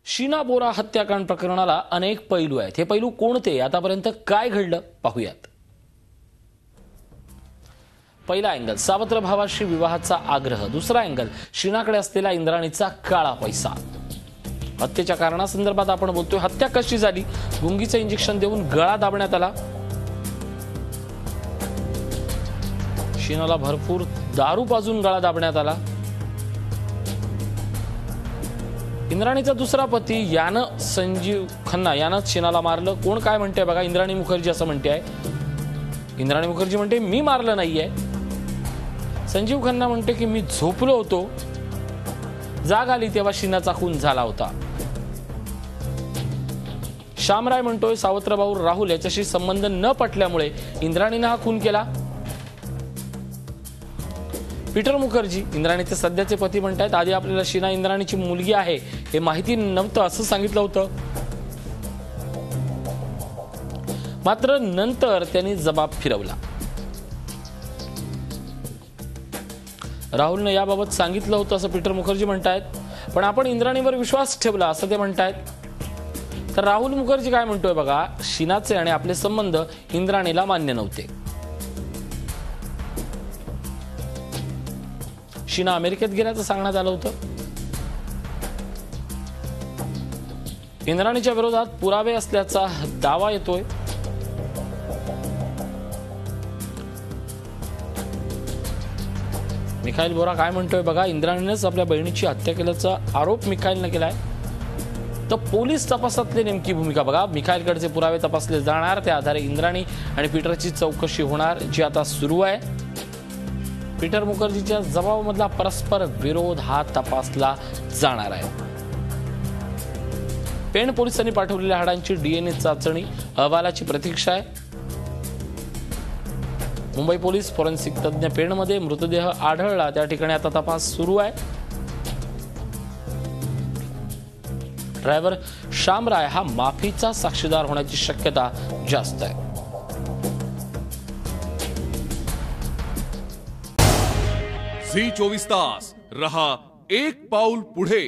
शीना बोरा हत्याकांड प्रकरणाला अनेक पैलू आहेत। हे पैलू कोणते, आतापर्यंत काय घडलं पाहूयात। पहिला अँगल सावत्र भावाशी विवाहाचा आग्रह, दुसरा अँगल शीनाकडे असलेला इंद्राणीचा काळा पैसा। हत्येच्या कारणासंदर्भात आपण बोलतोय। हत्या कशी झाली? गुंगीचं इंजेक्शन देऊन गळा दाबण्यात आला। शीनाला भरपूर दारू पाजून गळा दाबण्यात आला। इंद्राणीचा दुसरा पती यानं संजीव खन्ना यानं शीनाला मारलं। कोण काय म्हणते बघा। इंद्राणी मुखर्जी असं म्हणते आहे। इंद्राणी मुखर्जी म्हणते मी मारलं नाहीये। संजीव खन्ना म्हणते की मी झोपलो होतो, जाग आली तेव्हा शीनाचा खून झाला होता। श्यामराय म्हणतोय सावत्र भाऊ राहुल याच्याशी संबंध न पटल्यामुळे इंद्राणीने हा खून केला। पीटर मुखर्जी इंद्राणीचे सध्याचे पती म्हणतात आधी आपल्याला शीना इंद्राणीची मुलगी आहे हे माहिती नव्हतं असं सांगितलं होतं, मात्र नंतर त्यांनी जबाब फिरवला। राहुलने याबाबत सांगितलं होतं असं पीटर मुखर्जी म्हणतायत, पण आपण इंद्राणीवर विश्वास ठेवला असं ते म्हणतायत। तर राहुल मुखर्जी काय म्हणतोय बघा, शीनाचे आणि आपले संबंध इंद्राणीला मान्य नव्हते। शीना अमेरिकेत गेल्याचं सांगण्यात आलं होतं। इंद्राणीच्या विरोधात पुरावे असल्याचा दावा येतोय। मिखाईल बोरा काय म्हणतोय बघा, इंद्राणीनेच आपल्या बहिणीची हत्या केल्याचा आरोप मिखाईलने केलाय। तर पोलीस तपासातली नेमकी भूमिका बघा। मिखाईलकडचे पुरावे तपासले जाणार, त्या आधारे इंद्राणी आणि पीटरची चौकशी होणार, जी आता सुरू आहे। पीटर मुखर्जीच्या जबाबामधला परस्पर विरोध हा तपासला जाणार आहे। पेण पोलिसांनी पाठवलेल्या हाडांची डीएनए चाचणी अहवालाची प्रतीक्षा आहे। मुंबई पोलीस फॉरेन्सिक तज्ञ पेणमध्ये मृतदेह आढळला त्या ठिकाणी आता तपास सुरू आहे। ड्रायव्हर श्यामराय हा माफीचा साक्षीदार होण्याची शक्यता जास्त आहे। झी 24 तास रहा एक पाऊल पुढे।